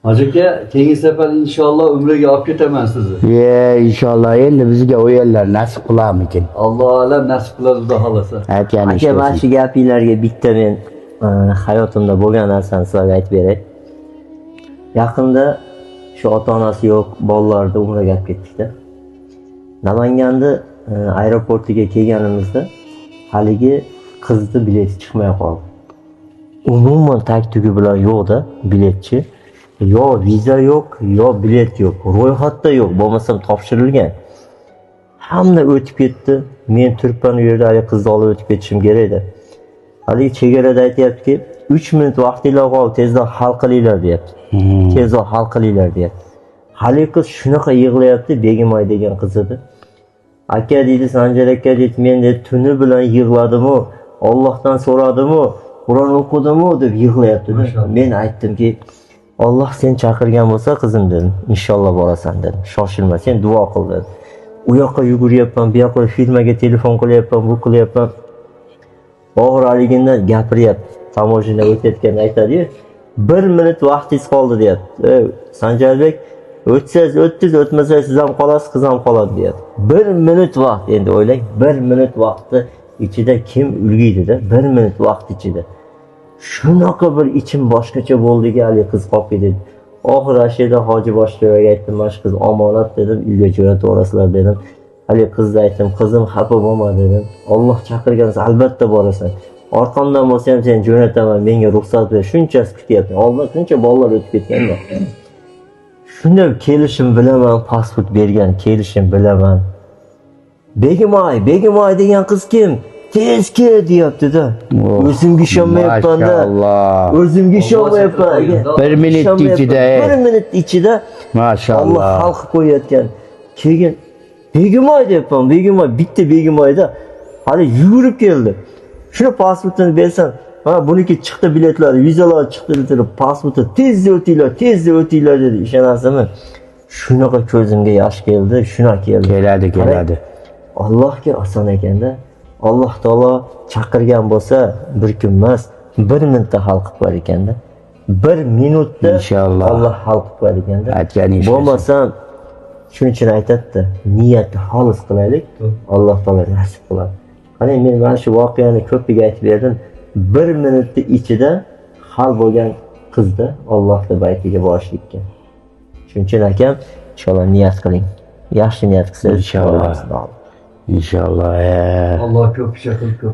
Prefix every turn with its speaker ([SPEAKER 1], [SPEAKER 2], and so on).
[SPEAKER 1] Hacıke, keyingi safar inşallah umrega olib ketaman sizni.
[SPEAKER 2] İnşallah endi bizga o yerlar nasip qilarmikin.
[SPEAKER 1] Alloh alam nasib qiladi xudo xolasa.
[SPEAKER 2] Aytgan
[SPEAKER 3] Aka, mana shu gapinglarga bitta men hayotimda bo'lgan narsani sizlarga aytib beray. Yaqinda shu ota-onasi yo'q bolalarni umraga olib ketdik-da. Namanganda aeroportiga kelganimizda haligi qizni bileti chiqmay qoldi. Umuman tag-tugi bilan yo'q-da biletchi. Yo viza yo'q, yo bilet yo'q, ro'yxatda yo'q, bo'lmasam topshirilgan. Hamma o'tib ketdi. Men turibman u yerda, hali qizni olib o'tib ketishim kerak edi. Hali chegarada aytayaptiki, 3 minut vaqtinglar qoldi, tezroq hal qilinglar deyapti. Tezroq hal qilinglar deyapti. Hali qiz shunaqa yig'layapti, Begimoy degan qiz edi. Aka deydi, Sanjar aka deydi, men de tuni bilan yig'ladim-u, Allohdan so'radim-u, Qur'on o'qidim-u deb yig'layapti. Men aytdimki, Alloh seni chaqirgan bo'lsa, qizim dedim, inshaalloh borasan dedim. Shoshilma, sen duo qil dedim. U yoqqa yuguryapman, bu yoqqa firmaga telefon qilyapman, bu qilyapman. Og'ir haligidan gapiryapti. Tamojina o'tayotganda aytadi-yu, 1 minut vaqtingiz qoldi deyapti. Sanjarbek, o'tsangiz o'tdingiz, o'tmasangiz siz ham qolasiz, qiz ham qoladi deyapti. 1 minut vaqt, endi o'ylang, 1 minut vaqtni ichida kim ulg'iydi-da, 1 minut vaqt ichida. Shunaqa bir ichim boshqacha bo'ldiki, hali qiz qolib ketdi. Oxir ashida hoji boshlig'iga aytdim, "Mana shu qiz omonat" dedim, "Uyga jo'natib yuborasizlar" dedim. Hali qizga aytdim, "Qizim xafa bo'lma" dedim. "Alloh chaqirgansa albatta borasan. Orqamdan bo'lsa ham seni jo'nataman, menga ruxsat ber." Shunchasi kutyapman. Oldin shuncha bolalar o'tib ketganda. Shunda kelishim bilaman, pasport bergan, kelishim bilaman. Begimoy degan qiz kim? Tez kel deyapti-da. O'zimga ishonmayapman-da.
[SPEAKER 2] Maşallah.
[SPEAKER 3] O'zimga ishonmayapman.
[SPEAKER 2] 1 minut ichida.
[SPEAKER 3] 1 minut ichida
[SPEAKER 2] Maşallah.
[SPEAKER 3] Alloh xalq qo'yayotgan. Keyin Begimoy deyapman, Begimoy, bitta Begimoyda hali yugurib keldi. Shuni pasportini bersam, ha buniki chiqdi biletlar, vizalar chiqdi deb pasporti tezda o'tinglar dedi. Ishonasizmi? Shunaqa ko'zimga yosh keldi, shunaqa keldi.
[SPEAKER 2] Keladi.
[SPEAKER 3] Allohga oson ekanda. Alloh taolo chaqirgan bo'lsa, bir kun emas, 1 minutda hal qilib qo'yar ekanda. 1 minutda
[SPEAKER 2] inshaalloh
[SPEAKER 3] Alloh hal qilib qo'yar ekanda.
[SPEAKER 2] Aytgan ish.
[SPEAKER 3] Bo'lmasam, shuning uchun aytadi, niyatni xolis qilaylik, Alloh taolo nasib qiladi. Qani men mana shu voqeani ko'piga aytib berdim. 1 minutda ichida hal bo'lgan qizni Allohning baytiga borishlikka. Shuning uchun akam, inshaalloh niyat qiling. Yaxshi niyat qilsangiz
[SPEAKER 2] inshaalloh. İnşallah.
[SPEAKER 1] Alloh ko'p shakl ko'p.